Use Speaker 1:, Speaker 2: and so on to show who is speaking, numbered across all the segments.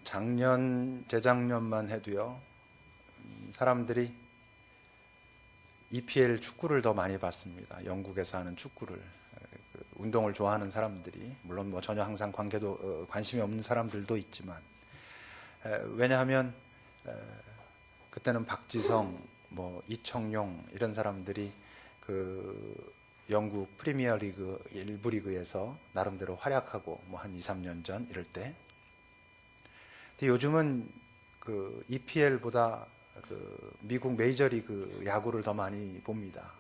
Speaker 1: 작년, 재작년만 해도요, 사람들이 EPL 축구를 더 많이 봤습니다. 영국에서 하는 축구를. 운동을 좋아하는 사람들이, 물론 뭐 전혀 항상 관심이 없는 사람들도 있지만, 왜냐하면 그때는 박지성, 뭐 이청용 이런 사람들이 그 영국 프리미어리그 일부 리그에서 나름대로 활약하고 뭐 한 2, 3년 전 이럴 때. 근데 요즘은 그 EPL보다 그 미국 메이저리그 야구를 더 많이 봅니다.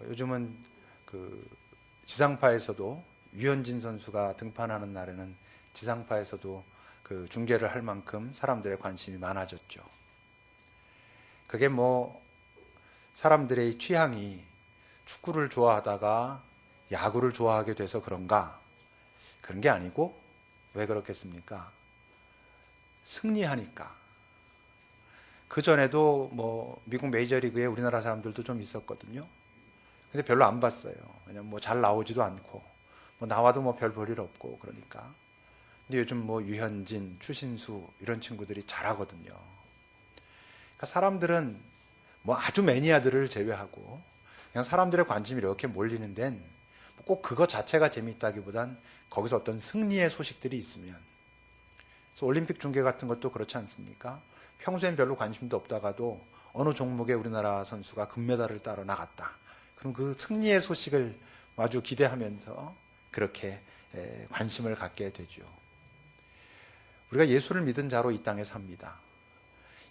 Speaker 1: 요즘은 그 지상파에서도 유현진 선수가 등판하는 날에는 지상파에서도 그 중계를 할 만큼 사람들의 관심이 많아졌죠. 그게 뭐 사람들의 취향이 축구를 좋아하다가 야구를 좋아하게 돼서 그런가? 그런 게 아니고, 왜 그렇겠습니까? 승리하니까. 그 전에도 뭐 미국 메이저리그에 우리나라 사람들도 좀 있었거든요. 근데 별로 안 봤어요. 왜냐면 뭐 잘 나오지도 않고, 뭐 나와도 뭐 별 볼 일 없고 그러니까. 근데 요즘 뭐 유현진, 추신수 이런 친구들이 잘하거든요. 그러니까 사람들은 뭐 아주 매니아들을 제외하고 그냥 사람들의 관심이 이렇게 몰리는 데는 꼭 그거 자체가 재미있다기보단 거기서 어떤 승리의 소식들이 있으면, 그래서 올림픽 중계 같은 것도 그렇지 않습니까? 평소엔 별로 관심도 없다가도 어느 종목에 우리나라 선수가 금메달을 따러 나갔다. 그럼 그 승리의 소식을 아주 기대하면서 그렇게 관심을 갖게 되죠. 우리가 예수를 믿은 자로 이 땅에 삽니다.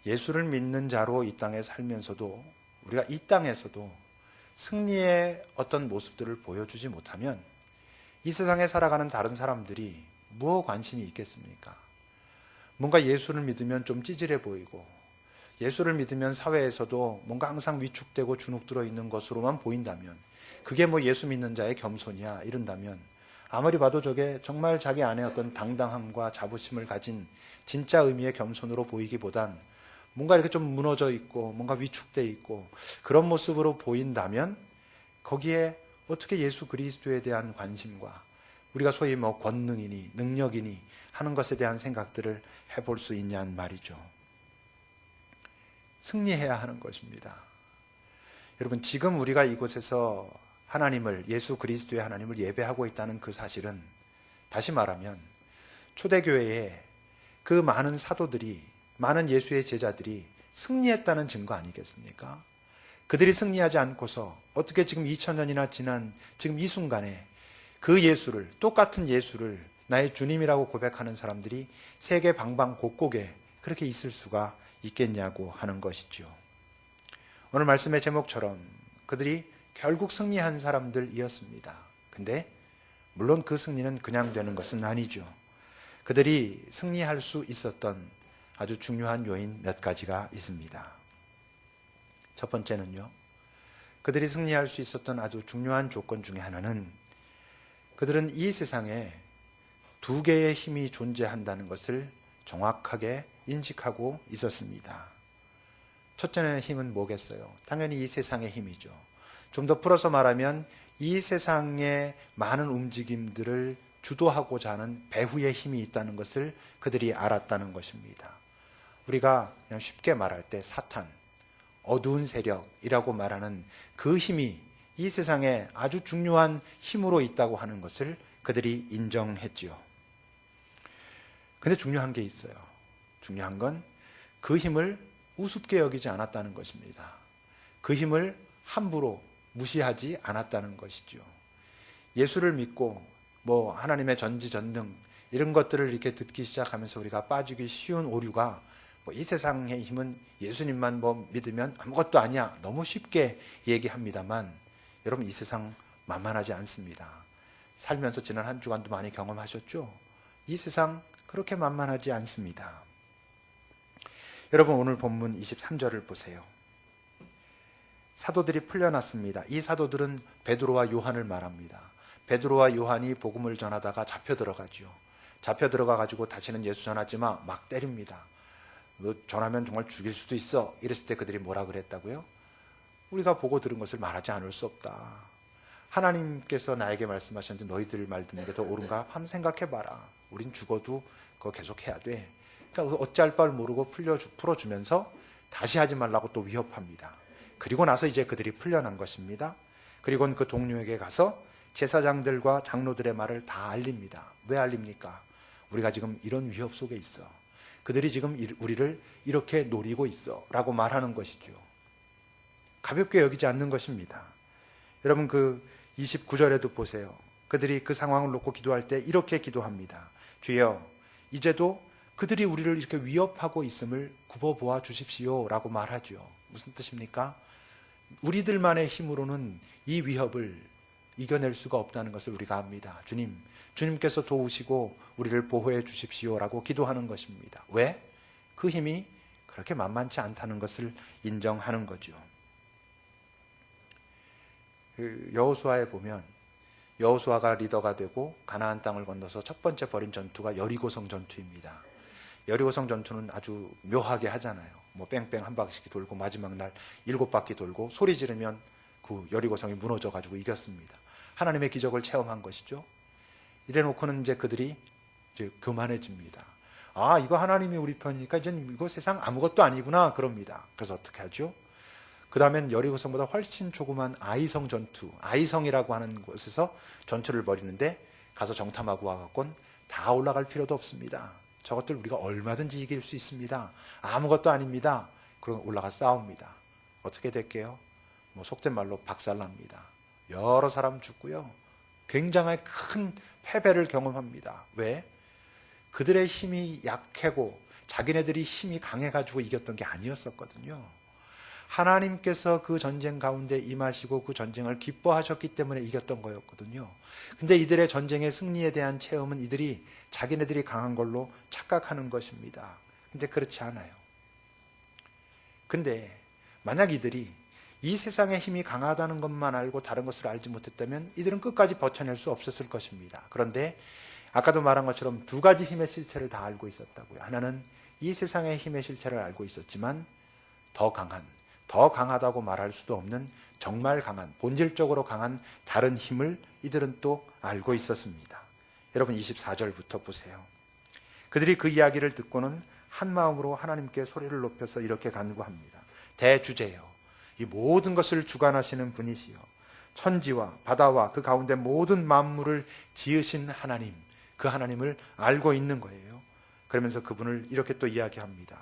Speaker 1: 예수를 믿는 자로 이 땅에 살면서도 우리가 이 땅에서도 승리의 어떤 모습들을 보여주지 못하면 이 세상에 살아가는 다른 사람들이 무엇 관심이 있겠습니까? 뭔가 예수를 믿으면 좀 찌질해 보이고, 예수를 믿으면 사회에서도 뭔가 항상 위축되고 주눅 들어 있는 것으로만 보인다면, 그게 뭐 예수 믿는 자의 겸손이야 이런다면, 아무리 봐도 저게 정말 자기 안에 어떤 당당함과 자부심을 가진 진짜 의미의 겸손으로 보이기보단 뭔가 이렇게 좀 무너져 있고 뭔가 위축돼 있고 그런 모습으로 보인다면, 거기에 어떻게 예수 그리스도에 대한 관심과 우리가 소위 뭐 권능이니 능력이니 하는 것에 대한 생각들을 해볼 수 있냐는 말이죠. 승리해야 하는 것입니다. 여러분, 지금 우리가 이곳에서 하나님을, 예수 그리스도의 하나님을 예배하고 있다는 그 사실은, 다시 말하면 초대교회에 그 많은 사도들이, 많은 예수의 제자들이 승리했다는 증거 아니겠습니까? 그들이 승리하지 않고서 어떻게 지금 2000년이나 지난 지금 이 순간에 그 예수를, 똑같은 예수를 나의 주님이라고 고백하는 사람들이 세계 방방곡곡에 그렇게 있을 수가 있겠냐고 하는 것이죠. 오늘 말씀의 제목처럼 그들이 결국 승리한 사람들이었습니다. 근데 물론 그 승리는 그냥 되는 것은 아니죠. 그들이 승리할 수 있었던 아주 중요한 요인 몇 가지가 있습니다. 첫 번째는요, 그들이 승리할 수 있었던 아주 중요한 조건 중에 하나는, 그들은 이 세상에 두 개의 힘이 존재한다는 것을 정확하게 인식하고 있었습니다. 첫째 힘은 뭐겠어요? 당연히 이 세상의 힘이죠. 좀 더 풀어서 말하면 이 세상의 많은 움직임들을 주도하고자 하는 배후의 힘이 있다는 것을 그들이 알았다는 것입니다. 우리가 그냥 쉽게 말할 때 사탄, 어두운 세력이라고 말하는 그 힘이 이 세상에 아주 중요한 힘으로 있다고 하는 것을 그들이 인정했지요. 근데 중요한 게 있어요. 중요한 건 그 힘을 우습게 여기지 않았다는 것입니다. 그 힘을 함부로 무시하지 않았다는 것이죠. 예수를 믿고 뭐 하나님의 전지전능 이런 것들을 이렇게 듣기 시작하면서 우리가 빠지기 쉬운 오류가, 뭐 이 세상의 힘은 예수님만 뭐 믿으면 아무것도 아니야, 너무 쉽게 얘기합니다만, 여러분, 이 세상 만만하지 않습니다. 살면서 지난 한 주간도 많이 경험하셨죠? 이 세상 그렇게 만만하지 않습니다. 여러분, 오늘 본문 23절을 보세요. 사도들이 풀려났습니다. 이 사도들은 베드로와 요한을 말합니다. 베드로와 요한이 복음을 전하다가 잡혀 들어가죠. 잡혀 들어가 가지고 다시는 예수 전하지 마, 막 때립니다. 너 전하면 정말 죽일 수도 있어. 이랬을 때 그들이 뭐라 그랬다고요? 우리가 보고 들은 것을 말하지 않을 수 없다. 하나님께서 나에게 말씀하셨는데 너희들 말 듣는 게 더 옳은가? 한번 생각해봐라. 우린 죽어도 그거 계속 해야 돼. 그러니까 어찌할 바를 모르고 풀어주면서 다시 하지 말라고 또 위협합니다. 그리고 나서 이제 그들이 풀려난 것입니다. 그리고는 그 동료에게 가서 제사장들과 장로들의 말을 다 알립니다. 왜 알립니까? 우리가 지금 이런 위협 속에 있어. 그들이 지금 우리를 이렇게 노리고 있어 라고 말하는 것이죠. 가볍게 여기지 않는 것입니다. 여러분 그 29절에도 보세요. 그들이 그 상황을 놓고 기도할 때 이렇게 기도합니다. 주여, 이제도 그들이 우리를 이렇게 위협하고 있음을 굽어보아 주십시오 라고 말하죠. 무슨 뜻입니까? 우리들만의 힘으로는 이 위협을 이겨낼 수가 없다는 것을 우리가 압니다. 주님께서 도우시고 우리를 보호해 주십시오 라고 기도하는 것입니다. 왜? 그 힘이 그렇게 만만치 않다는 것을 인정하는 거죠. 여호수아에 보면 여호수아가 리더가 되고 가나안 땅을 건너서 첫 번째 벌인 전투가 여리고성 전투입니다. 여리고성 전투는 아주 묘하게 하잖아요. 뭐 뺑뺑 한 바퀴 돌고 마지막 날 7바퀴 돌고 소리 지르면 그 여리고성이 무너져 가지고 이겼습니다. 하나님의 기적을 체험한 것이죠. 이래 놓고는 이제 그들이 이제 교만해집니다. 아, 이거 하나님이 우리 편이니까 이제 이거 세상 아무것도 아니구나 그럽니다. 그래서 어떻게 하죠? 그 다음엔 여리고성보다 훨씬 조그만 아이성 전투, 아이성이라고 하는 곳에서 전투를 벌이는데 가서 정탐하고 와갖고는 다 올라갈 필요도 없습니다. 저것들 우리가 얼마든지 이길 수 있습니다. 아무것도 아닙니다. 그럼 올라가 싸웁니다. 어떻게 될게요? 뭐 속된 말로 박살납니다. 여러 사람 죽고요. 굉장히 큰 패배를 경험합니다. 왜? 그들의 힘이 약하고 자기네들이 힘이 강해가지고 이겼던 게 아니었었거든요. 하나님께서 그 전쟁 가운데 임하시고 그 전쟁을 기뻐하셨기 때문에 이겼던 거였거든요. 근데 이들의 전쟁의 승리에 대한 체험은 이들이 자기네들이 강한 걸로 착각하는 것입니다. 근데 그렇지 않아요. 근데 만약 이들이 이 세상의 힘이 강하다는 것만 알고 다른 것을 알지 못했다면 이들은 끝까지 버텨낼 수 없었을 것입니다. 그런데 아까도 말한 것처럼 두 가지 힘의 실체를 다 알고 있었다고요. 하나는 이 세상의 힘의 실체를 알고 있었지만 더 강하다고 말할 수도 없는 정말 강한, 본질적으로 강한 다른 힘을 이들은 또 알고 있었습니다. 여러분 24절부터 보세요. 그들이 그 이야기를 듣고는 한 마음으로 하나님께 소리를 높여서 이렇게 간구합니다. 대주제여, 이 모든 것을 주관하시는 분이시여, 천지와 바다와 그 가운데 모든 만물을 지으신 하나님, 그 하나님을 알고 있는 거예요. 그러면서 그분을 이렇게 또 이야기합니다.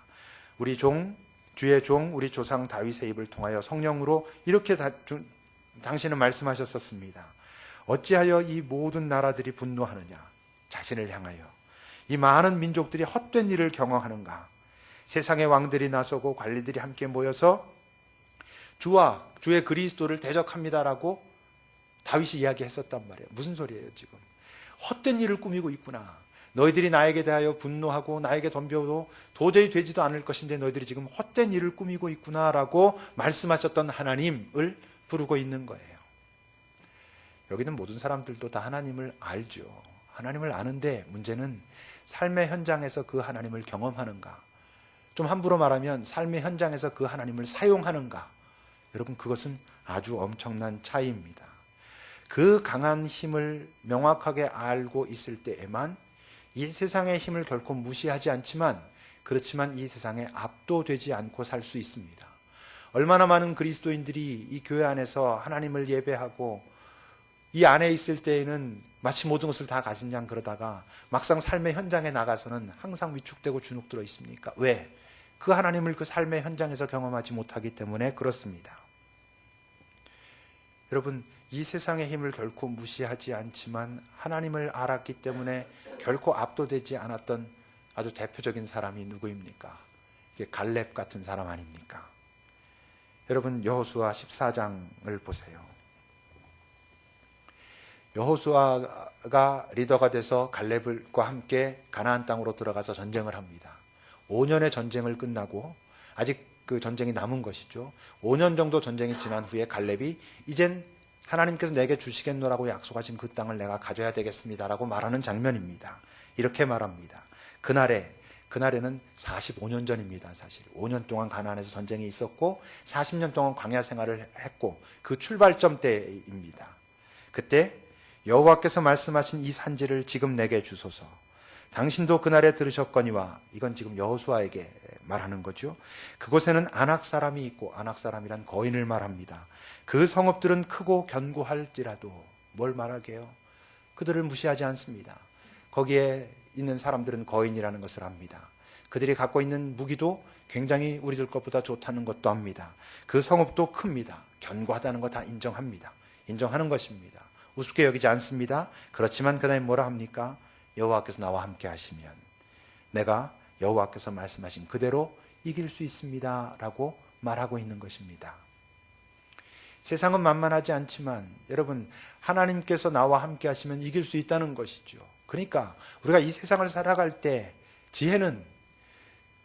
Speaker 1: 주의 종 우리 조상 다윗의 입을 통하여 성령으로 이렇게 당신은 말씀하셨었습니다. 어찌하여 이 모든 나라들이 분노하느냐? 자신을 향하여. 이 많은 민족들이 헛된 일을 경영하는가? 세상의 왕들이 나서고 관리들이 함께 모여서 주와 주의 그리스도를 대적합니다라고 다윗이 이야기했었단 말이에요. 무슨 소리예요 지금? 헛된 일을 꾸미고 있구나. 너희들이 나에게 대하여 분노하고 나에게 덤벼도 도저히 되지도 않을 것인데 너희들이 지금 헛된 일을 꾸미고 있구나라고 말씀하셨던 하나님을 부르고 있는 거예요. 여기는 모든 사람들도 다 하나님을 알죠. 하나님을 아는데 문제는 삶의 현장에서 그 하나님을 경험하는가, 좀 함부로 말하면 삶의 현장에서 그 하나님을 사용하는가. 여러분 그것은 아주 엄청난 차이입니다. 그 강한 힘을 명확하게 알고 있을 때에만 이 세상의 힘을 결코 무시하지 않지만, 그렇지만 이 세상에 압도되지 않고 살 수 있습니다. 얼마나 많은 그리스도인들이 이 교회 안에서 하나님을 예배하고 이 안에 있을 때에는 마치 모든 것을 다 가진 양 그러다가 막상 삶의 현장에 나가서는 항상 위축되고 주눅들어 있습니까? 왜? 그 하나님을 그 삶의 현장에서 경험하지 못하기 때문에 그렇습니다. 여러분, 이 세상의 힘을 결코 무시하지 않지만 하나님을 알았기 때문에 결코 압도되지 않았던 아주 대표적인 사람이 누구입니까? 이게 갈렙 같은 사람 아닙니까? 여러분 여호수아 14장을 보세요. 여호수아가 리더가 돼서 갈렙과 함께 가나안 땅으로 들어가서 전쟁을 합니다. 5년의 전쟁을 끝나고 아직 그 전쟁이 남은 것이죠. 5년 정도 전쟁이 지난 후에 갈렙이 이젠 하나님께서 내게 주시겠노라고 약속하신 그 땅을 내가 가져야 되겠습니다라고 말하는 장면입니다. 이렇게 말합니다. 그날에는 45년 전입니다. 사실 5년 동안 가나안에서 전쟁이 있었고 40년 동안 광야 생활을 했고 그 출발점 때입니다. 그때 여호와께서 말씀하신 이 산지를 지금 내게 주소서. 당신도 그날에 들으셨거니와, 이건 지금 여호수아에게 말하는 거죠. 그곳에는 아낙 사람이 있고, 아낙 사람이란 거인을 말합니다. 그 성읍들은 크고 견고할지라도, 뭘 말하게요? 그들을 무시하지 않습니다. 거기에 있는 사람들은 거인이라는 것을 압니다. 그들이 갖고 있는 무기도 굉장히 우리들 것보다 좋다는 것도 압니다. 그 성읍도 큽니다. 견고하다는 거 다 인정합니다. 인정하는 것입니다. 우습게 여기지 않습니다. 그렇지만 그다음에 뭐라 합니까? 여호와께서 나와 함께 하시면 내가 여호와께서 말씀하신 그대로 이길 수 있습니다 라고 말하고 있는 것입니다. 세상은 만만하지 않지만 여러분, 하나님께서 나와 함께 하시면 이길 수 있다는 것이죠. 그러니까 우리가 이 세상을 살아갈 때 지혜는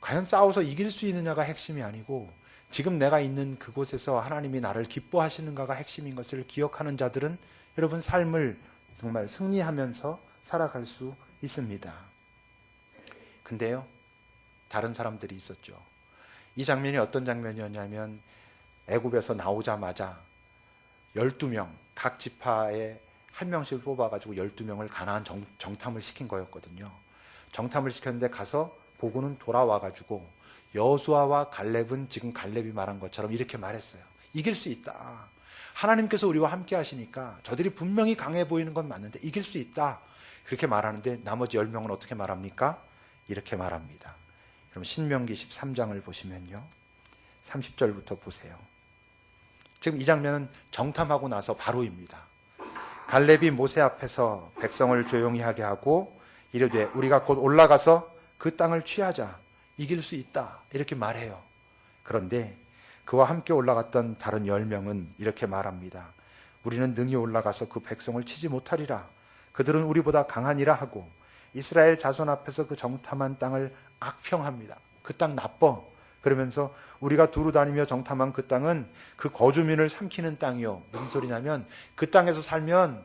Speaker 1: 과연 싸워서 이길 수 있느냐가 핵심이 아니고, 지금 내가 있는 그곳에서 하나님이 나를 기뻐하시는가가 핵심인 것을 기억하는 자들은 여러분, 삶을 정말 승리하면서 살아갈 수 있습니다. 근데요, 다른 사람들이 있었죠. 이 장면이 어떤 장면이었냐면, 애굽에서 나오자마자 12명, 각 지파에 한 명씩 뽑아가지고 12명을 가나안 정탐을 시킨 거였거든요. 정탐을 시켰는데 가서 보고는 돌아와가지고 여호수아와 갈렙은 지금 갈렙이 말한 것처럼 이렇게 말했어요. 이길 수 있다. 하나님께서 우리와 함께 하시니까 저들이 분명히 강해 보이는 건 맞는데 이길 수 있다. 그렇게 말하는데 나머지 10명은 어떻게 말합니까? 이렇게 말합니다. 그럼 신명기 13장을 보시면요, 30절부터 보세요. 지금 이 장면은 정탐하고 나서 바로입니다. 갈렙이 모세 앞에서 백성을 조용히 하게 하고 이르되 우리가 곧 올라가서 그 땅을 취하자. 이길 수 있다. 이렇게 말해요. 그런데 그와 함께 올라갔던 다른 10명은 이렇게 말합니다. 우리는 능히 올라가서 그 백성을 치지 못하리라. 그들은 우리보다 강하니라 하고 이스라엘 자손 앞에서 그 정탐한 땅을 악평합니다. 그 땅 나빠. 그러면서 우리가 두루 다니며 정탐한 그 땅은 그 거주민을 삼키는 땅이요. 무슨 소리냐면 그 땅에서 살면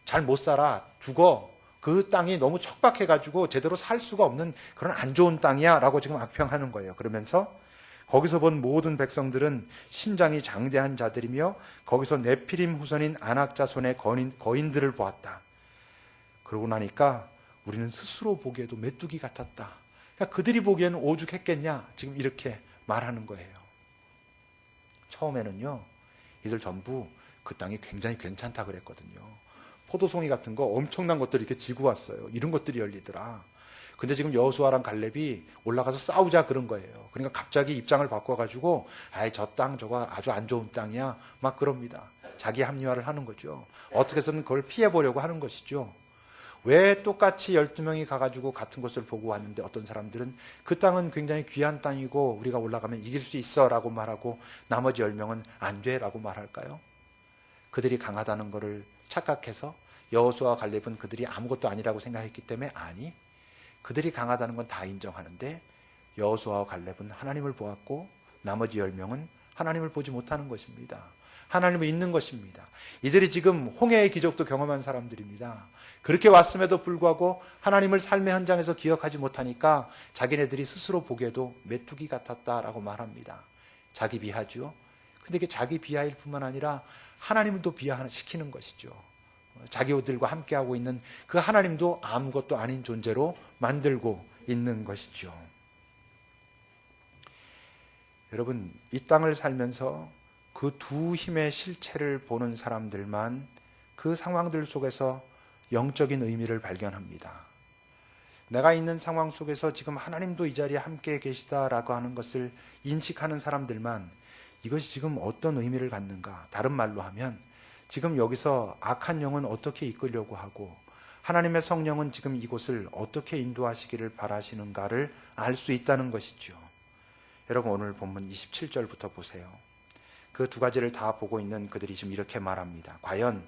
Speaker 1: 잘 못 살아. 죽어. 그 땅이 너무 척박해가지고 제대로 살 수가 없는 그런 안 좋은 땅이야 라고 지금 악평하는 거예요. 그러면서 거기서 본 모든 백성들은 신장이 장대한 자들이며 거기서 네피림 후손인 아낙 자손의 거인들을 보았다. 그러고 나니까 우리는 스스로 보기에도 메뚜기 같았다. 그러니까 그들이 보기에는 오죽했겠냐, 지금 이렇게 말하는 거예요. 처음에는요, 이들 전부 그 땅이 굉장히 괜찮다 그랬거든요. 포도송이 같은 거 엄청난 것들이 이렇게 지고 왔어요. 이런 것들이 열리더라. 근데 지금 여호수아랑 갈렙이 올라가서 싸우자 그런 거예요. 그러니까 갑자기 입장을 바꿔가지고 아이 저 땅 저거 아주 안 좋은 땅이야 막 그럽니다. 자기 합리화를 하는 거죠. 어떻게 해서든 그걸 피해보려고 하는 것이죠. 왜 똑같이 12명이 가가지고 같은 곳을 보고 왔는데 어떤 사람들은 그 땅은 굉장히 귀한 땅이고 우리가 올라가면 이길 수 있어 라고 말하고 나머지 10명은 안 돼 라고 말할까요? 그들이 강하다는 것을 착각해서 여호수아와 갈렙은 그들이 아무것도 아니라고 생각했기 때문에, 아니, 그들이 강하다는 건 다 인정하는데 여호수아와 갈렙은 하나님을 보았고 나머지 10명은 하나님을 보지 못하는 것입니다. 하나님은 있는 것입니다. 이들이 지금 홍해의 기적도 경험한 사람들입니다. 그렇게 왔음에도 불구하고 하나님을 삶의 현장에서 기억하지 못하니까 자기네들이 스스로 보기에도 메뚜기 같았다라고 말합니다. 자기 비하죠. 근데 이게 자기 비하일 뿐만 아니라 하나님을 또 비하시키는 것이죠. 자기들과 함께하고 있는 그 하나님도 아무것도 아닌 존재로 만들고 있는 것이죠. 여러분, 이 땅을 살면서 그 두 힘의 실체를 보는 사람들만 그 상황들 속에서 영적인 의미를 발견합니다. 내가 있는 상황 속에서 지금 하나님도 이 자리에 함께 계시다라고 하는 것을 인식하는 사람들만 이것이 지금 어떤 의미를 갖는가, 다른 말로 하면 지금 여기서 악한 영은 어떻게 이끌려고 하고 하나님의 성령은 지금 이곳을 어떻게 인도하시기를 바라시는가를 알 수 있다는 것이죠. 여러분, 오늘 본문 27절부터 보세요. 그 두 가지를 다 보고 있는 그들이 지금 이렇게 말합니다. 과연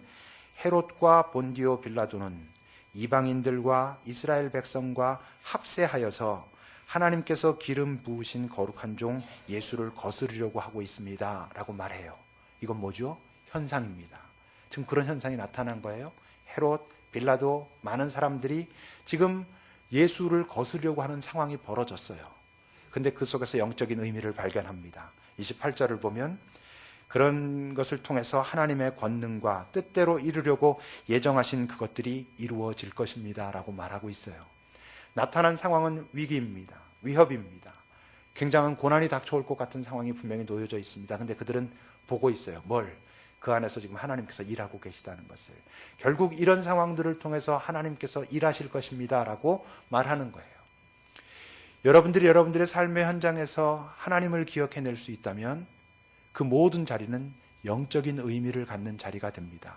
Speaker 1: 헤롯과 본디오 빌라도는 이방인들과 이스라엘 백성과 합세하여서 하나님께서 기름 부으신 거룩한 종 예수를 거스르려고 하고 있습니다 라고 말해요. 이건 뭐죠? 현상입니다. 지금 그런 현상이 나타난 거예요. 헤롯, 빌라도, 많은 사람들이 지금 예수를 거스르려고 하는 상황이 벌어졌어요. 근데 그 속에서 영적인 의미를 발견합니다. 28절을 보면 그런 것을 통해서 하나님의 권능과 뜻대로 이루려고 예정하신 그것들이 이루어질 것입니다 라고 말하고 있어요. 나타난 상황은 위기입니다. 위협입니다. 굉장한 고난이 닥쳐올 것 같은 상황이 분명히 놓여져 있습니다. 근데 그들은 보고 있어요. 뭘? 그 안에서 지금 하나님께서 일하고 계시다는 것을. 결국 이런 상황들을 통해서 하나님께서 일하실 것입니다 라고 말하는 거예요. 여러분들이 여러분들의 삶의 현장에서 하나님을 기억해낼 수 있다면 그 모든 자리는 영적인 의미를 갖는 자리가 됩니다.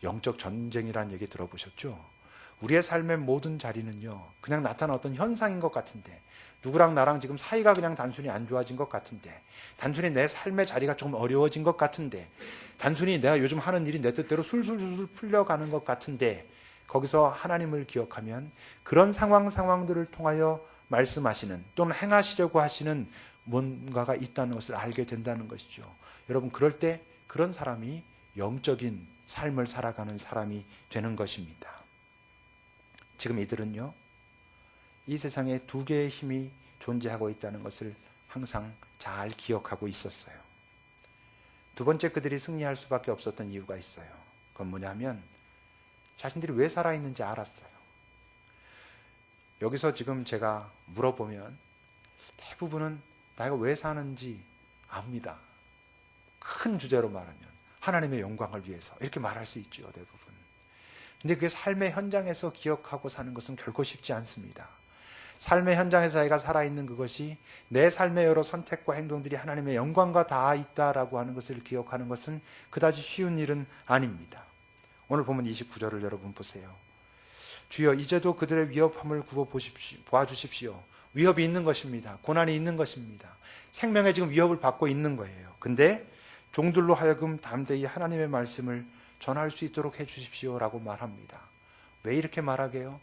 Speaker 1: 영적 전쟁이라는 얘기 들어보셨죠? 우리의 삶의 모든 자리는요, 그냥 나타난 어떤 현상인 것 같은데, 누구랑 나랑 지금 사이가 그냥 단순히 안 좋아진 것 같은데, 단순히 내 삶의 자리가 조금 어려워진 것 같은데, 단순히 내가 요즘 하는 일이 내 뜻대로 술술술 풀려가는 것 같은데, 거기서 하나님을 기억하면 그런 상황들을 통하여 말씀하시는 또는 행하시려고 하시는 뭔가가 있다는 것을 알게 된다는 것이죠. 여러분, 그럴 때 그런 사람이 영적인 삶을 살아가는 사람이 되는 것입니다. 지금 이들은요, 이 세상에 두 개의 힘이 존재하고 있다는 것을 항상 잘 기억하고 있었어요. 두 번째, 그들이 승리할 수밖에 없었던 이유가 있어요. 그건 뭐냐면 자신들이 왜 살아있는지 알았어요. 여기서 지금 제가 물어보면 대부분은 내가 왜 사는지 압니다. 큰 주제로 말하면 하나님의 영광을 위해서 이렇게 말할 수 있죠, 대부분. 근데 그게 삶의 현장에서 기억하고 사는 것은 결코 쉽지 않습니다. 삶의 현장에서 자기가 살아있는 그것이 내 삶의 여러 선택과 행동들이 하나님의 영광과 닿아 있다라고 하는 것을 기억하는 것은 그다지 쉬운 일은 아닙니다. 오늘 보면 29절을 여러분 보세요. 주여 이제도 그들의 위협함을 보아주십시오. 위협이 있는 것입니다. 고난이 있는 것입니다. 생명에 지금 위협을 받고 있는 거예요. 근데 종들로 하여금 담대히 하나님의 말씀을 전할 수 있도록 해주십시오 라고 말합니다. 왜 이렇게 말하게요?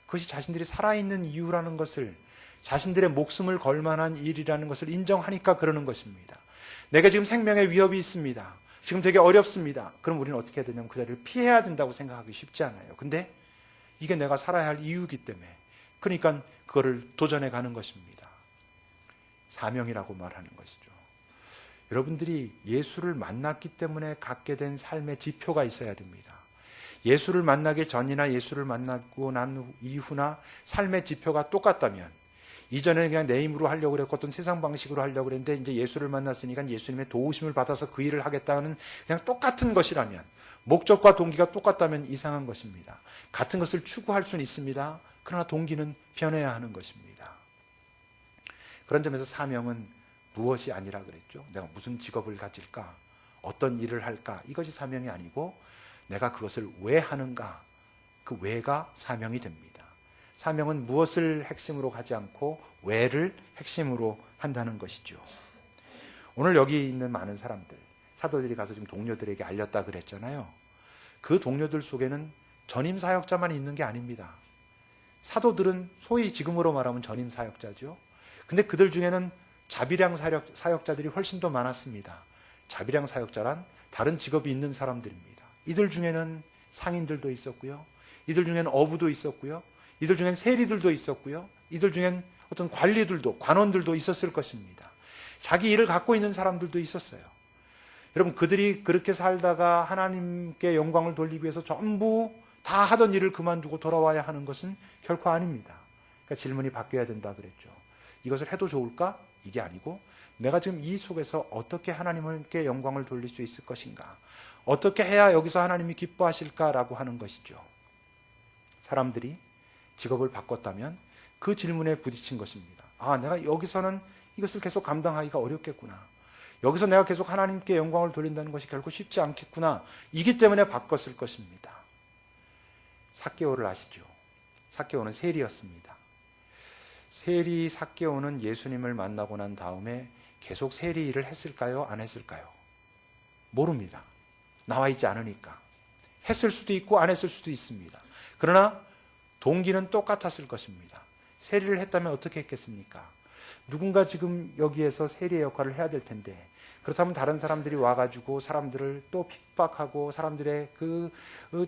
Speaker 1: 그것이 자신들이 살아있는 이유라는 것을, 자신들의 목숨을 걸 만한 일이라는 것을 인정하니까 그러는 것입니다. 내가 지금 생명의 위협이 있습니다. 지금 되게 어렵습니다. 그럼 우리는 어떻게 해야 되냐면 그 자리를 피해야 된다고 생각하기 쉽지 않아요. 근데 이게 내가 살아야 할 이유이기 때문에, 그러니까 그거를 도전해 가는 것입니다. 사명이라고 말하는 것이죠. 여러분들이 예수를 만났기 때문에 갖게 된 삶의 지표가 있어야 됩니다. 예수를 만나기 전이나 예수를 만나고 난 이후나 삶의 지표가 똑같다면, 이전에는 그냥 내 힘으로 하려고 그랬고 어떤 세상 방식으로 하려고 그랬는데 이제 예수를 만났으니까 예수님의 도우심을 받아서 그 일을 하겠다는 그냥 똑같은 것이라면, 목적과 동기가 똑같다면 이상한 것입니다. 같은 것을 추구할 수는 있습니다. 그러나 동기는 변해야 하는 것입니다. 그런 점에서 사명은 무엇이 아니라 그랬죠. 내가 무슨 직업을 가질까? 어떤 일을 할까? 이것이 사명이 아니고 내가 그것을 왜 하는가? 그 왜가 사명이 됩니다. 사명은 무엇을 핵심으로 하지 않고 왜를 핵심으로 한다는 것이죠. 오늘 여기 있는 많은 사람들, 사도들이 가서 지금 동료들에게 알렸다 그랬잖아요. 그 동료들 속에는 전임 사역자만 있는 게 아닙니다. 사도들은 소위 지금으로 말하면 전임 사역자죠. 근데 그들 중에는 자비량 사역자들이 훨씬 더 많았습니다. 자비량 사역자란 다른 직업이 있는 사람들입니다. 이들 중에는 상인들도 있었고요. 이들 중에는 어부도 있었고요. 이들 중에는 세리들도 있었고요. 이들 중에는 어떤 관리들도, 관원들도 있었을 것입니다. 자기 일을 갖고 있는 사람들도 있었어요. 여러분, 그들이 그렇게 살다가 하나님께 영광을 돌리기 위해서 전부 다 하던 일을 그만두고 돌아와야 하는 것은 결코 아닙니다. 그러니까 질문이 바뀌어야 된다 그랬죠. 이것을 해도 좋을까? 이게 아니고 내가 지금 이 속에서 어떻게 하나님께 영광을 돌릴 수 있을 것인가? 어떻게 해야 여기서 하나님이 기뻐하실까라고 하는 것이죠. 사람들이 직업을 바꿨다면 그 질문에 부딪힌 것입니다. 아, 내가 여기서는 이것을 계속 감당하기가 어렵겠구나. 여기서 내가 계속 하나님께 영광을 돌린다는 것이 결코 쉽지 않겠구나. 이기 때문에 바꿨을 것입니다. 삭개오를 아시죠? 삭개오는 세리였습니다. 세리 삭개오는 예수님을 만나고 난 다음에 계속 세리 일을 했을까요? 안 했을까요? 모릅니다. 나와 있지 않으니까. 했을 수도 있고 안 했을 수도 있습니다. 그러나 동기는 똑같았을 것입니다. 세리를 했다면 어떻게 했겠습니까? 누군가 지금 여기에서 세리의 역할을 해야 될 텐데, 그렇다면 다른 사람들이 와가지고 사람들을 또 핍박하고 사람들의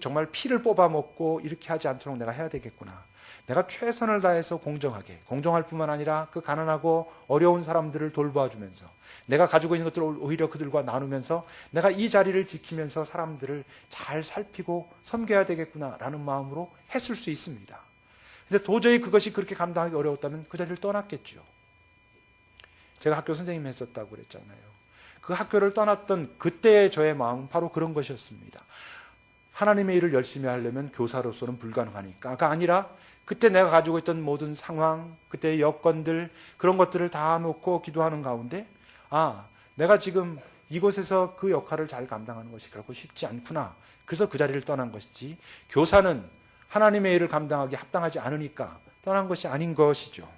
Speaker 1: 정말 피를 뽑아먹고 이렇게 하지 않도록 내가 해야 되겠구나. 내가 최선을 다해서 공정하게, 공정할 뿐만 아니라 그 가난하고 어려운 사람들을 돌봐주면서 내가 가지고 있는 것들을 오히려 그들과 나누면서 내가 이 자리를 지키면서 사람들을 잘 살피고 섬겨야 되겠구나라는 마음으로 했을 수 있습니다. 근데 도저히 그것이 그렇게 감당하기 어려웠다면 그 자리를 떠났겠죠. 제가 학교 선생님 했었다고 그랬잖아요. 그 학교를 떠났던 그때의 저의 마음은 바로 그런 것이었습니다. 하나님의 일을 열심히 하려면 교사로서는 불가능하니까 아니라 그때 내가 가지고 있던 모든 상황, 그때의 여건들, 그런 것들을 다 놓고 기도하는 가운데 내가 지금 이곳에서 그 역할을 잘 감당하는 것이 결코 쉽지 않구나. 그래서 그 자리를 떠난 것이지, 교사는 하나님의 일을 감당하기 합당하지 않으니까 떠난 것이 아닌 것이죠.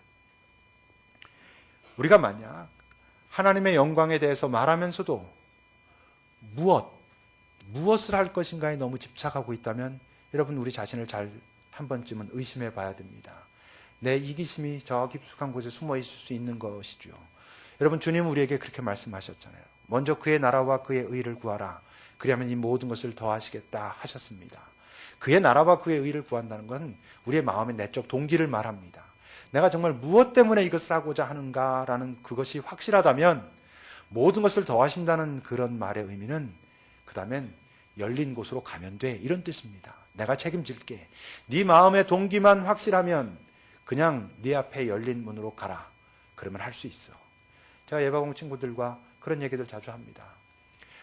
Speaker 1: 우리가 만약 하나님의 영광에 대해서 말하면서도 무엇을 할 것인가에 너무 집착하고 있다면 여러분, 우리 자신을 잘 한 번쯤은 의심해 봐야 됩니다. 내 이기심이 저 깊숙한 곳에 숨어 있을 수 있는 것이죠. 여러분, 주님은 우리에게 그렇게 말씀하셨잖아요. 먼저 그의 나라와 그의 의를 구하라. 그리하면 이 모든 것을 더하시겠다 하셨습니다. 그의 나라와 그의 의를 구한다는 건 우리의 마음의 내적 동기를 말합니다. 내가 정말 무엇 때문에 이것을 하고자 하는가라는 그것이 확실하다면 모든 것을 더하신다는 그런 말의 의미는 그 다음엔 열린 곳으로 가면 돼, 이런 뜻입니다. 내가 책임질게. 네 마음의 동기만 확실하면 그냥 네 앞에 열린 문으로 가라. 그러면 할 수 있어. 제가 예바공 친구들과 그런 얘기들 자주 합니다.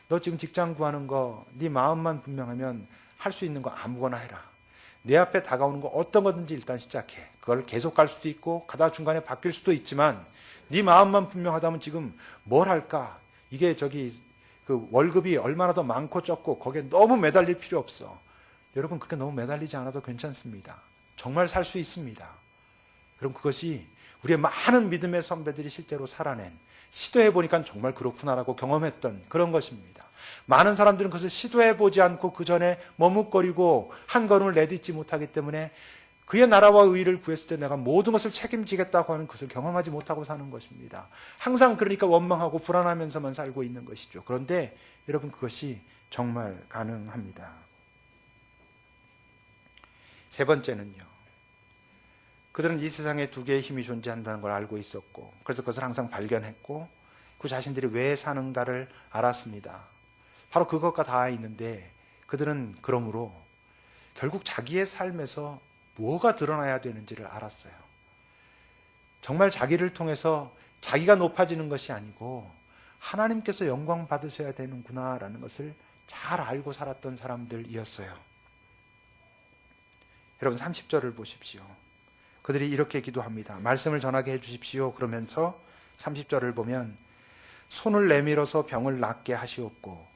Speaker 1: 너 지금 직장 구하는 거 네 마음만 분명하면 할 수 있는 거 아무거나 해라. 내 앞에 다가오는 거 어떤 거든지 일단 시작해. 그걸 계속 갈 수도 있고 가다 중간에 바뀔 수도 있지만 네 마음만 분명하다면 지금 뭘 할까? 이게 그 월급이 얼마나 더 많고 적고 거기에 너무 매달릴 필요 없어. 여러분, 그렇게 너무 매달리지 않아도 괜찮습니다. 정말 살 수 있습니다. 여러분, 그것이 우리의 많은 믿음의 선배들이 실제로 살아낸, 시도해보니까 정말 그렇구나라고 경험했던 그런 것입니다. 많은 사람들은 그것을 시도해보지 않고 그 전에 머뭇거리고 한 걸음을 내딛지 못하기 때문에 그의 나라와 의를 구했을 때 내가 모든 것을 책임지겠다고 하는 것을 경험하지 못하고 사는 것입니다. 항상 그러니까 원망하고 불안하면서만 살고 있는 것이죠. 그런데 여러분, 그것이 정말 가능합니다. 세 번째는요, 그들은 이 세상에 두 개의 힘이 존재한다는 걸 알고 있었고, 그래서 그것을 항상 발견했고 그 자신들이 왜 사는가를 알았습니다. 바로 그것과 다 있는데 그들은 그러므로 결국 자기의 삶에서 뭐가 드러나야 되는지를 알았어요. 정말 자기를 통해서 자기가 높아지는 것이 아니고 하나님께서 영광 받으셔야 되는구나라는 것을 잘 알고 살았던 사람들이었어요. 여러분, 30절을 보십시오. 그들이 이렇게 기도합니다. 말씀을 전하게 해주십시오. 그러면서 30절을 보면 손을 내밀어서 병을 낫게 하시옵고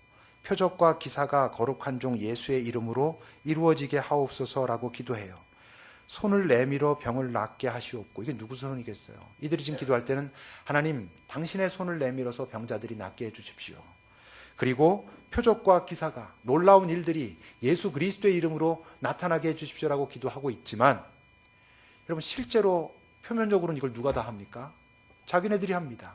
Speaker 1: 표적과 기사가 거룩한 종 예수의 이름으로 이루어지게 하옵소서라고 기도해요. 손을 내밀어 병을 낫게 하시옵고, 이게 누구 손이겠어요? 이들이 지금 기도할 때는 하나님, 당신의 손을 내밀어서 병자들이 낫게 해주십시오. 그리고 표적과 기사가, 놀라운 일들이 예수 그리스도의 이름으로 나타나게 해주십시오라고 기도하고 있지만, 여러분, 실제로 표면적으로는 이걸 누가 다 합니까? 자기네들이 합니다.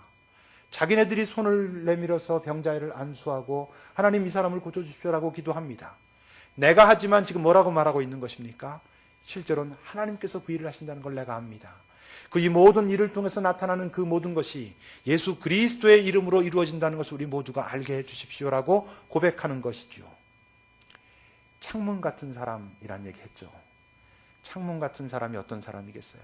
Speaker 1: 자기네들이 손을 내밀어서 병자를 안수하고 하나님, 이 사람을 고쳐주십시오라고 기도합니다. 내가 하지만 지금 뭐라고 말하고 있는 것입니까? 실제로는 하나님께서 그 일을 하신다는 걸 내가 압니다. 그 이 모든 일을 통해서 나타나는 그 모든 것이 예수 그리스도의 이름으로 이루어진다는 것을 우리 모두가 알게 해주십시오라고 고백하는 것이죠. 창문 같은 사람이란 얘기 했죠. 창문 같은 사람이 어떤 사람이겠어요?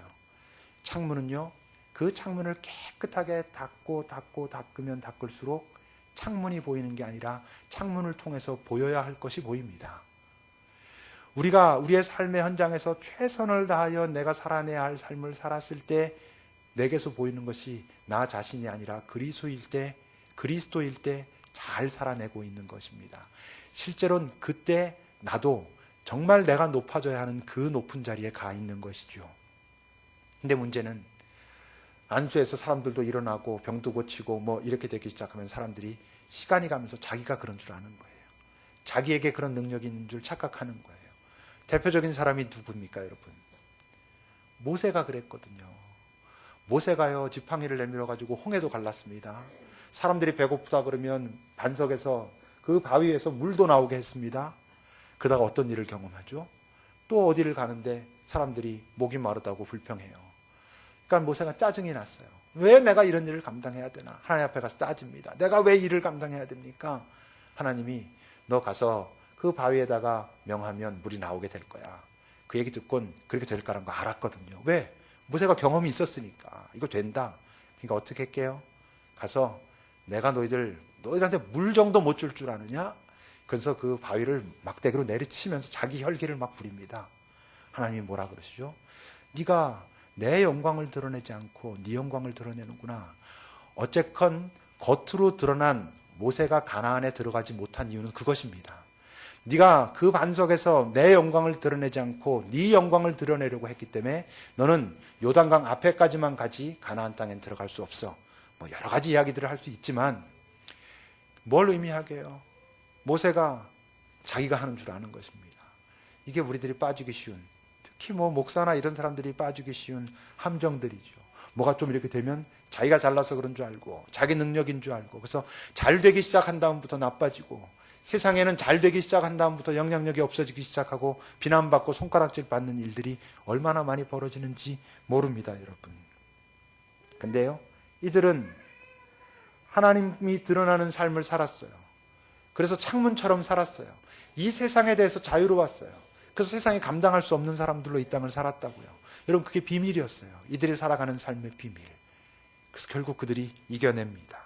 Speaker 1: 창문은요, 그 창문을 깨끗하게 닦으면 닦을수록 창문이 보이는 게 아니라 창문을 통해서 보여야 할 것이 보입니다. 우리가 우리의 삶의 현장에서 최선을 다하여 내가 살아내야 할 삶을 살았을 때 내게서 보이는 것이 나 자신이 아니라 그리스도일 때 잘 살아내고 있는 것입니다. 실제로는 그때 나도 정말 내가 높아져야 하는 그 높은 자리에 가 있는 것이죠. 근데 문제는 안수해서 사람들도 일어나고 병도 고치고 뭐 이렇게 되기 시작하면 사람들이 시간이 가면서 자기가 그런 줄 아는 거예요. 자기에게 그런 능력이 있는 줄 착각하는 거예요. 대표적인 사람이 누굽니까, 여러분? 모세가 그랬거든요. 모세가요, 지팡이를 내밀어 가지고 홍해도 갈랐습니다. 사람들이 배고프다 그러면 반석에서, 그 바위에서 물도 나오게 했습니다. 그러다가 어떤 일을 경험하죠? 또 어디를 가는데 사람들이 목이 마르다고 불평해요. 그러니까 모세가 짜증이 났어요. 왜 내가 이런 일을 감당해야 되나? 하나님 앞에 가서 따집니다. 내가 왜 일을 감당해야 됩니까? 하나님이 너 가서 그 바위에다가 명하면 물이 나오게 될 거야. 그 얘기 듣곤 그렇게 될 거라는 거 알았거든요. 왜? 모세가 경험이 있었으니까. 이거 된다. 그러니까 어떻게 할게요? 가서 내가 너희들한테 물 정도 못 줄 줄 아느냐? 그래서 그 바위를 막대기로 내리치면서 자기 혈기를 막 부립니다. 하나님이 뭐라 그러시죠? 네가 내 영광을 드러내지 않고 네 영광을 드러내는구나. 어쨌건 겉으로 드러난 모세가 가나안에 들어가지 못한 이유는 그것입니다. 네가 그 반석에서 내 영광을 드러내지 않고 네 영광을 드러내려고 했기 때문에 너는 요단강 앞에까지만 가지 가나안 땅엔 들어갈 수 없어. 뭐 여러 가지 이야기들을 할 수 있지만 뭘 의미하게요? 모세가 자기가 하는 줄 아는 것입니다. 이게 우리들이 빠지기 쉬운, 특히 뭐 목사나 이런 사람들이 빠지기 쉬운 함정들이죠. 뭐가 좀 이렇게 되면 자기가 잘나서 그런 줄 알고 자기 능력인 줄 알고 그래서 잘 되기 시작한 다음부터 나빠지고 세상에는 잘 되기 시작한 다음부터 영향력이 없어지기 시작하고 비난받고 손가락질 받는 일들이 얼마나 많이 벌어지는지 모릅니다, 여러분. 근데요, 이들은 하나님이 드러나는 삶을 살았어요. 그래서 창문처럼 살았어요. 이 세상에 대해서 자유로웠어요. 그래서 세상에 감당할 수 없는 사람들로 이 땅을 살았다고요. 여러분, 그게 비밀이었어요. 이들이 살아가는 삶의 비밀. 그래서 결국 그들이 이겨냅니다.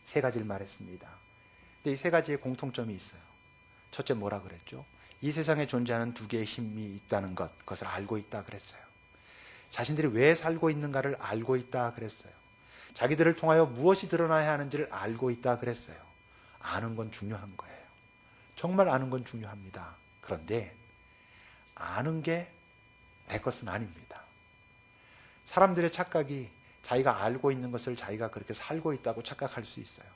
Speaker 1: 세 가지를 말했습니다. 근데 이 세 가지의 공통점이 있어요. 첫째 뭐라 그랬죠? 이 세상에 존재하는 두 개의 힘이 있다는 것, 그것을 알고 있다 그랬어요. 자신들이 왜 살고 있는가를 알고 있다 그랬어요. 자기들을 통하여 무엇이 드러나야 하는지를 알고 있다 그랬어요. 아는 건 중요한 거예요. 정말 아는 건 중요합니다. 그런데 아는 게 내 것은 아닙니다. 사람들의 착각이 자기가 알고 있는 것을 자기가 그렇게 살고 있다고 착각할 수 있어요.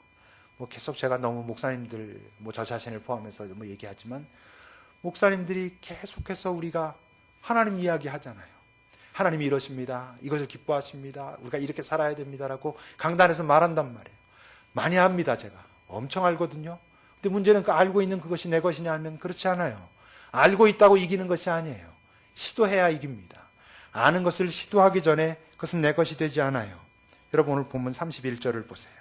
Speaker 1: 뭐 계속 제가 너무 목사님들, 뭐 저 자신을 포함해서 뭐 얘기하지만 목사님들이 계속해서 우리가 하나님 이야기 하잖아요. 하나님이 이러십니다. 이것을 기뻐하십니다. 우리가 이렇게 살아야 됩니다라고 강단에서 말한단 말이에요. 많이 합니다, 제가. 엄청 알거든요. 근데 문제는 그 알고 있는 그것이 내 것이냐 하면 그렇지 않아요. 알고 있다고 이기는 것이 아니에요. 시도해야 이깁니다. 아는 것을 시도하기 전에 그것은 내 것이 되지 않아요. 여러분, 오늘 본문 31절을 보세요.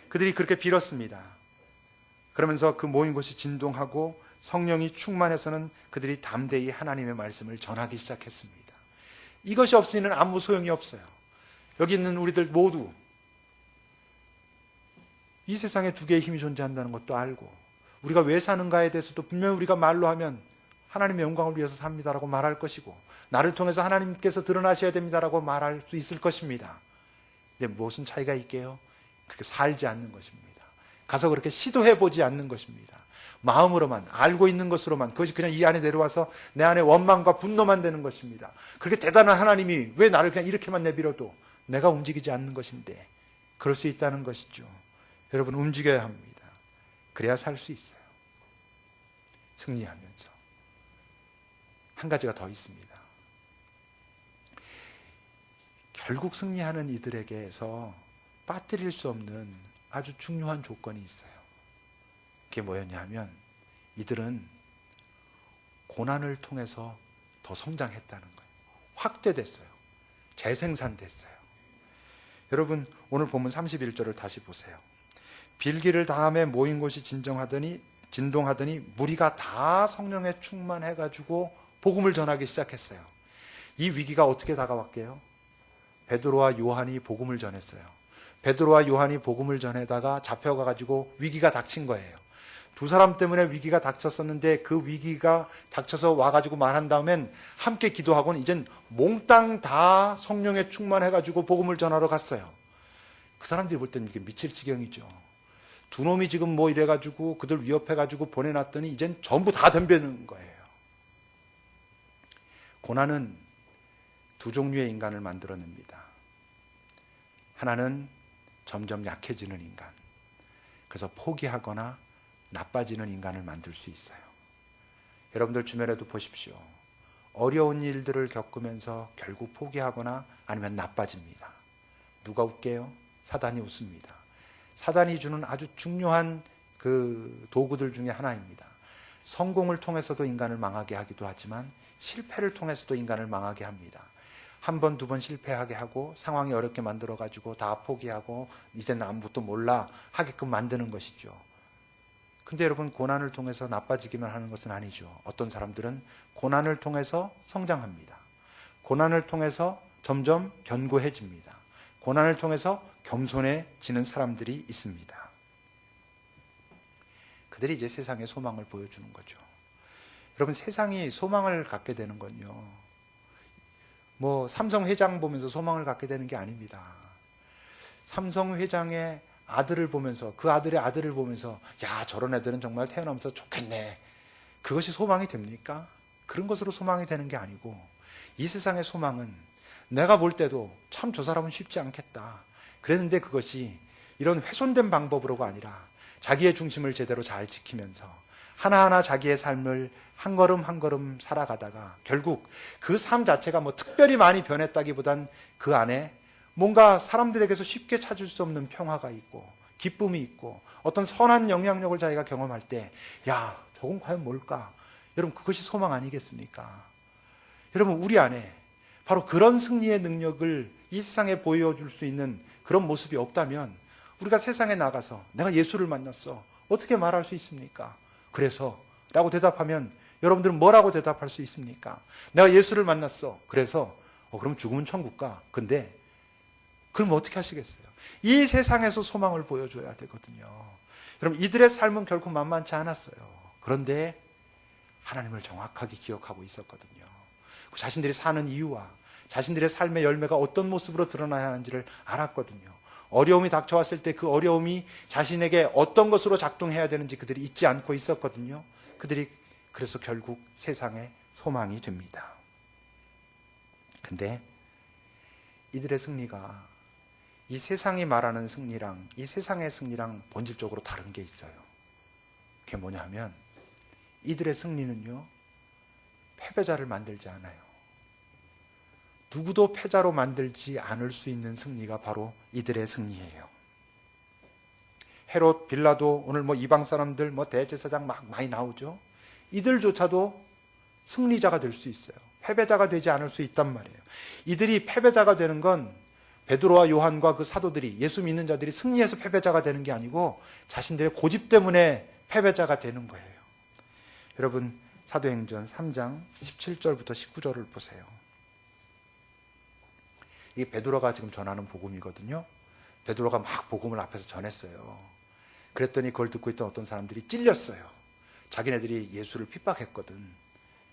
Speaker 1: 그들이 그렇게 빌었습니다. 그러면서 그 모인 곳이 진동하고 성령이 충만해서는 그들이 담대히 하나님의 말씀을 전하기 시작했습니다. 이것이 없으면 아무 소용이 없어요. 여기 있는 우리들 모두 이 세상에 두 개의 힘이 존재한다는 것도 알고 우리가 왜 사는가에 대해서도 분명히 우리가 말로 하면 하나님의 영광을 위해서 삽니다라고 말할 것이고 나를 통해서 하나님께서 드러나셔야 됩니다라고 말할 수 있을 것입니다. 근데 무엇은 차이가 있게요? 그렇게 살지 않는 것입니다. 가서 그렇게 시도해보지 않는 것입니다. 마음으로만 알고 있는 것으로만 그것이 그냥 이 안에 내려와서 내 안에 원망과 분노만 되는 것입니다. 그렇게 대단한 하나님이 왜 나를 그냥 이렇게만 내버려도 내가 움직이지 않는 것인데 그럴 수 있다는 것이죠. 여러분, 움직여야 합니다. 그래야 살 수 있어요. 승리하면서. 한 가지가 더 있습니다. 결국 승리하는 이들에게서 빠뜨릴 수 없는 아주 중요한 조건이 있어요. 그게 뭐였냐 하면 이들은 고난을 통해서 더 성장했다는 거예요. 확대됐어요. 재생산됐어요. 여러분, 오늘 본문 31절을 다시 보세요. 빌기를 다음에 모인 곳이 진동하더니 무리가 다 성령에 충만해가지고 복음을 전하기 시작했어요. 이 위기가 어떻게 다가왔게요? 베드로와 요한이 복음을 전했어요. 베드로와 요한이 복음을 전해다가 잡혀가가지고 위기가 닥친 거예요. 두 사람 때문에 위기가 닥쳤었는데 그 위기가 닥쳐서 와가지고 말한 다음엔 함께 기도하고는 이젠 몽땅 다 성령에 충만해가지고 복음을 전하러 갔어요. 그 사람들이 볼 때는 이게 미칠 지경이죠. 두 놈이 지금 뭐 이래가지고 그들 위협해가지고 보내놨더니 이젠 전부 다 덤벼는 거예요. 고난은 두 종류의 인간을 만들어냅니다. 하나는 점점 약해지는 인간, 그래서 포기하거나 나빠지는 인간을 만들 수 있어요. 여러분들 주변에도 보십시오. 어려운 일들을 겪으면서 결국 포기하거나 아니면 나빠집니다. 누가 웃게요? 사단이 웃습니다. 사단이 주는 아주 중요한 그 도구들 중에 하나입니다. 성공을 통해서도 인간을 망하게 하기도 하지만 실패를 통해서도 인간을 망하게 합니다. 한 번, 두 번 실패하게 하고 상황이 어렵게 만들어가지고 다 포기하고 이제 아무것도 몰라 하게끔 만드는 것이죠. 근데 여러분, 고난을 통해서 나빠지기만 하는 것은 아니죠. 어떤 사람들은 고난을 통해서 성장합니다. 고난을 통해서 점점 견고해집니다. 고난을 통해서 겸손해지는 사람들이 있습니다. 그들이 이제 세상에 소망을 보여주는 거죠. 여러분, 세상이 소망을 갖게 되는 건요, 뭐 삼성 회장 보면서 소망을 갖게 되는 게 아닙니다. 삼성 회장의 아들을 보면서, 그 아들의 아들을 보면서, 야, 저런 애들은 정말 태어나면서 좋겠네, 그것이 소망이 됩니까? 그런 것으로 소망이 되는 게 아니고, 이 세상의 소망은 내가 볼 때도 참 저 사람은 쉽지 않겠다 그랬는데, 그것이 이런 훼손된 방법으로가 아니라 자기의 중심을 제대로 잘 지키면서 하나하나 자기의 삶을 한 걸음 한 걸음 살아가다가 결국 그 삶 자체가 뭐 특별히 많이 변했다기보단 그 안에 뭔가 사람들에게서 쉽게 찾을 수 없는 평화가 있고 기쁨이 있고 어떤 선한 영향력을 자기가 경험할 때, 야, 저건 과연 뭘까? 여러분, 그것이 소망 아니겠습니까? 여러분, 우리 안에 바로 그런 승리의 능력을 이 세상에 보여줄 수 있는 그런 모습이 없다면 우리가 세상에 나가서 내가 예수를 만났어, 어떻게 말할 수 있습니까? 그래서 라고 대답하면 여러분들은 뭐라고 대답할 수 있습니까? 내가 예수를 만났어, 그래서 그럼 죽으면 천국 가. 근데 그럼 어떻게 하시겠어요? 이 세상에서 소망을 보여줘야 되거든요. 여러분, 이들의 삶은 결코 만만치 않았어요. 그런데 하나님을 정확하게 기억하고 있었거든요. 자신들이 사는 이유와 자신들의 삶의 열매가 어떤 모습으로 드러나야 하는지를 알았거든요. 어려움이 닥쳐왔을 때 그 어려움이 자신에게 어떤 것으로 작동해야 되는지 그들이 잊지 않고 있었거든요. 그들이 그래서 결국 세상의 소망이 됩니다. 근데 이들의 승리가 이 세상이 말하는 승리랑 이 세상의 승리랑 본질적으로 다른 게 있어요. 그게 뭐냐 하면, 이들의 승리는요, 패배자를 만들지 않아요. 누구도 패자로 만들지 않을 수 있는 승리가 바로 이들의 승리예요. 헤롯, 빌라도, 오늘 뭐 이방 사람들, 뭐 대제사장 막 많이 나오죠. 이들조차도 승리자가 될 수 있어요. 패배자가 되지 않을 수 있단 말이에요. 이들이 패배자가 되는 건 베드로와 요한과 그 사도들이, 예수 믿는 자들이 승리해서 패배자가 되는 게 아니고 자신들의 고집 때문에 패배자가 되는 거예요. 여러분, 사도행전 3장 17절부터 19절을 보세요. 이게 베드로가 지금 전하는 복음이거든요. 베드로가 막 복음을 앞에서 전했어요. 그랬더니 그걸 듣고 있던 어떤 사람들이 찔렸어요. 자기네들이 예수를 핍박했거든.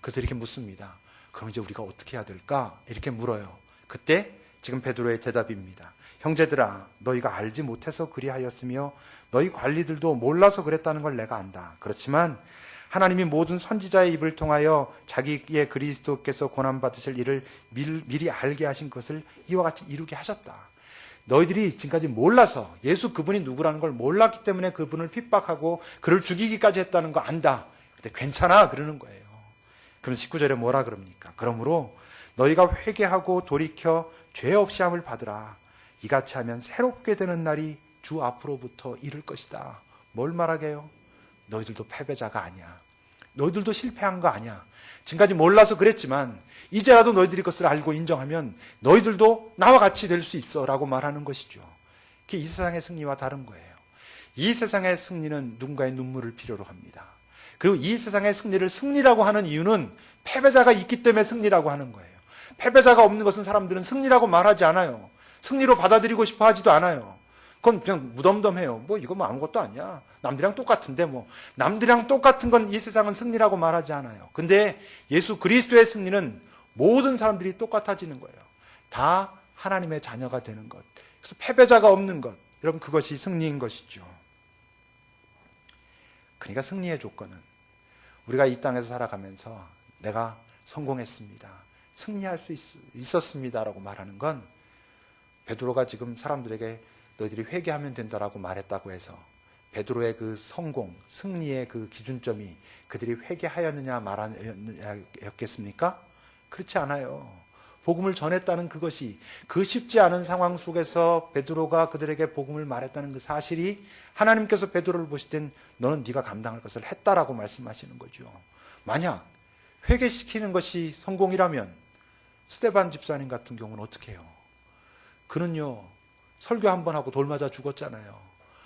Speaker 1: 그래서 이렇게 묻습니다. 그럼 이제 우리가 어떻게 해야 될까? 이렇게 물어요. 그때 지금 베드로의 대답입니다. 형제들아, 너희가 알지 못해서 그리하였으며 너희 관리들도 몰라서 그랬다는 걸 내가 안다. 그렇지만 하나님이 모든 선지자의 입을 통하여 자기의 그리스도께서 고난받으실 일을 미리 알게 하신 것을 이와 같이 이루게 하셨다. 너희들이 지금까지 몰라서, 예수 그분이 누구라는 걸 몰랐기 때문에 그분을 핍박하고 그를 죽이기까지 했다는 거 안다. 근데 괜찮아 그러는 거예요. 그럼 19절에 뭐라 그럽니까? 그러므로 너희가 회개하고 돌이켜 죄 없이 함을 받으라. 이같이 하면 새롭게 되는 날이 주 앞으로부터 이를 것이다. 뭘 말하게요? 너희들도 패배자가 아니야. 너희들도 실패한 거 아니야. 지금까지 몰라서 그랬지만 이제라도 너희들이 그것을 알고 인정하면 너희들도 나와 같이 될 수 있어 라고 말하는 것이죠. 그게 이 세상의 승리와 다른 거예요. 이 세상의 승리는 누군가의 눈물을 필요로 합니다. 그리고 이 세상의 승리를 승리라고 하는 이유는 패배자가 있기 때문에 승리라고 하는 거예요. 패배자가 없는 것은 사람들은 승리라고 말하지 않아요. 승리로 받아들이고 싶어 하지도 않아요. 그건 그냥 무덤덤해요. 뭐 이거 뭐 아무것도 아니야. 남들이랑 똑같은데 뭐. 남들이랑 똑같은 건 이 세상은 승리라고 말하지 않아요. 근데 예수 그리스도의 승리는 모든 사람들이 똑같아지는 거예요. 다 하나님의 자녀가 되는 것. 그래서 패배자가 없는 것. 여러분, 그것이 승리인 것이죠. 그러니까 승리의 조건은 우리가 이 땅에서 살아가면서 내가 성공했습니다, 승리할 수 있었습니다라고 말하는 건, 베드로가 지금 사람들에게 너희들이 회개하면 된다라고 말했다고 해서 베드로의 그 성공, 승리의 그 기준점이 그들이 회개하였느냐 말았겠습니까? 그렇지 않아요. 복음을 전했다는 그것이, 그 쉽지 않은 상황 속에서 베드로가 그들에게 복음을 말했다는 그 사실이 하나님께서 베드로를 보실 땐 너는 네가 감당할 것을 했다라고 말씀하시는 거죠. 만약 회개시키는 것이 성공이라면 스데반 집사님 같은 경우는 어떻게 해요? 그는요, 설교 한 번 하고 돌 맞아 죽었잖아요.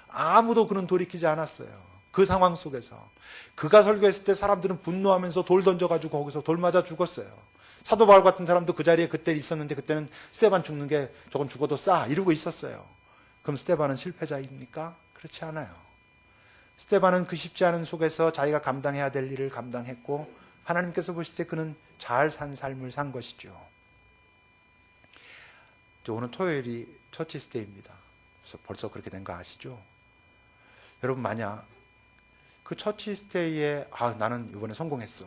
Speaker 1: 아무도 그는 돌이키지 않았어요. 그 상황 속에서 그가 설교했을 때 사람들은 분노하면서 돌 던져가지고 거기서 돌 맞아 죽었어요. 사도 바울 같은 사람도 그 자리에 그때 있었는데 그때는 스데반 죽는 게 저건 죽어도 싸 이러고 있었어요. 그럼 스데반은 실패자입니까? 그렇지 않아요. 스데반은 그 쉽지 않은 속에서 자기가 감당해야 될 일을 감당했고 하나님께서 보실 때 그는 잘 산 삶을 산 것이죠. 오늘 토요일이 처치 스테이입니다. 그래서 벌써 그렇게 된 거 아시죠? 여러분 만약 그 처치 스테이에 나는 이번에 성공했어,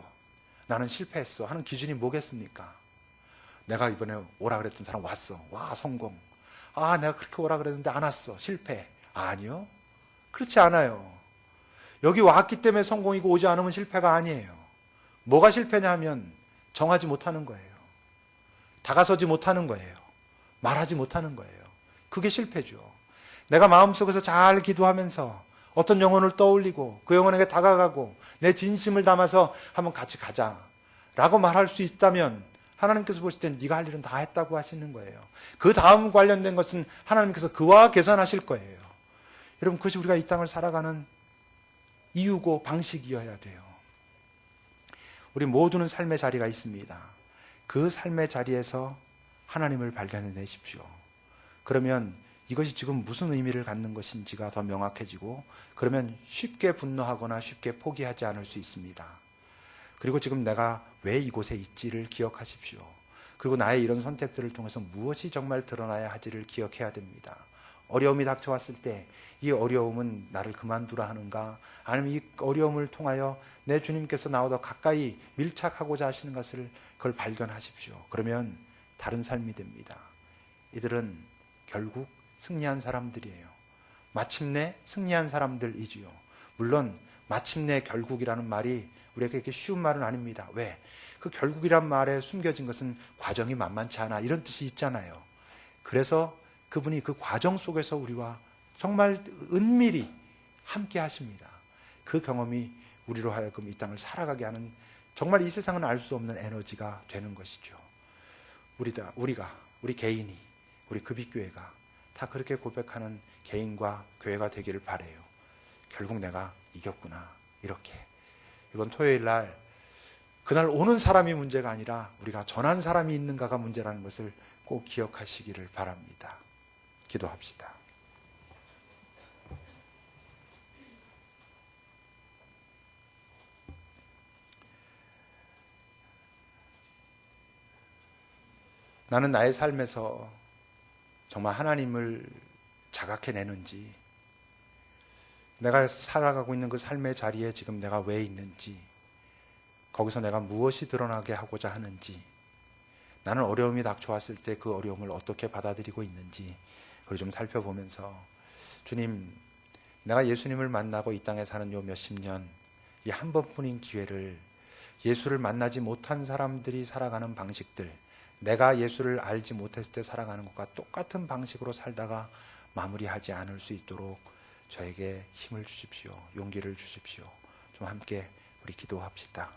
Speaker 1: 나는 실패했어 하는 기준이 뭐겠습니까? 내가 이번에 오라 그랬던 사람 왔어, 와 성공. 내가 그렇게 오라 그랬는데 안 왔어, 실패. 아니요, 그렇지 않아요. 여기 왔기 때문에 성공이고 오지 않으면 실패가 아니에요. 뭐가 실패냐 하면 정하지 못하는 거예요. 다가서지 못하는 거예요. 말하지 못하는 거예요. 그게 실패죠. 내가 마음속에서 잘 기도하면서 어떤 영혼을 떠올리고 그 영혼에게 다가가고 내 진심을 담아서 한번 같이 가자 라고 말할 수 있다면 하나님께서 보실 땐 네가 할 일은 다 했다고 하시는 거예요. 그 다음 관련된 것은 하나님께서 그와 계산하실 거예요. 여러분, 그것이 우리가 이 땅을 살아가는 이유고 방식이어야 돼요. 우리 모두는 삶의 자리가 있습니다. 그 삶의 자리에서 하나님을 발견해내십시오. 그러면 이것이 지금 무슨 의미를 갖는 것인지가 더 명확해지고, 그러면 쉽게 분노하거나 쉽게 포기하지 않을 수 있습니다. 그리고 지금 내가 왜 이곳에 있지를 기억하십시오. 그리고 나의 이런 선택들을 통해서 무엇이 정말 드러나야 하지를 기억해야 됩니다. 어려움이 닥쳐왔을 때 이 어려움은 나를 그만두라 하는가, 아니면 이 어려움을 통하여 내 주님께서 나보다 가까이 밀착하고자 하시는 것을 그걸 발견하십시오. 그러면 다른 삶이 됩니다. 이들은 결국 승리한 사람들이에요. 마침내 승리한 사람들이지요. 물론 마침내 결국이라는 말이 우리에게 이렇게 쉬운 말은 아닙니다. 왜? 그 결국이란 말에 숨겨진 것은 과정이 만만치 않아, 이런 뜻이 있잖아요. 그래서 그분이 그 과정 속에서 우리와 정말 은밀히 함께 하십니다. 그 경험이 우리로 하여금 이 땅을 살아가게 하는, 정말 이 세상은 알 수 없는 에너지가 되는 것이죠. 우리가, 우리 개인이, 우리 급익교회가 다 그렇게 고백하는 개인과 교회가 되기를 바라요. 결국 내가 이겼구나, 이렇게. 이번 토요일 날, 그날 오는 사람이 문제가 아니라 우리가 전한 사람이 있는가가 문제라는 것을 꼭 기억하시기를 바랍니다. 기도합시다. 나는 나의 삶에서 정말 하나님을 자각해내는지, 내가 살아가고 있는 그 삶의 자리에 지금 내가 왜 있는지, 거기서 내가 무엇이 드러나게 하고자 하는지, 나는 어려움이 닥쳐왔을 때 그 어려움을 어떻게 받아들이고 있는지 그걸 좀 살펴보면서, 주님, 내가 예수님을 만나고 이 땅에 사는 요 몇십 년, 이 한 번뿐인 기회를 예수를 만나지 못한 사람들이 살아가는 방식들, 내가 예수를 알지 못했을 때 살아가는 것과 똑같은 방식으로 살다가 마무리하지 않을 수 있도록 저에게 힘을 주십시오. 용기를 주십시오. 좀 함께 우리 기도합시다.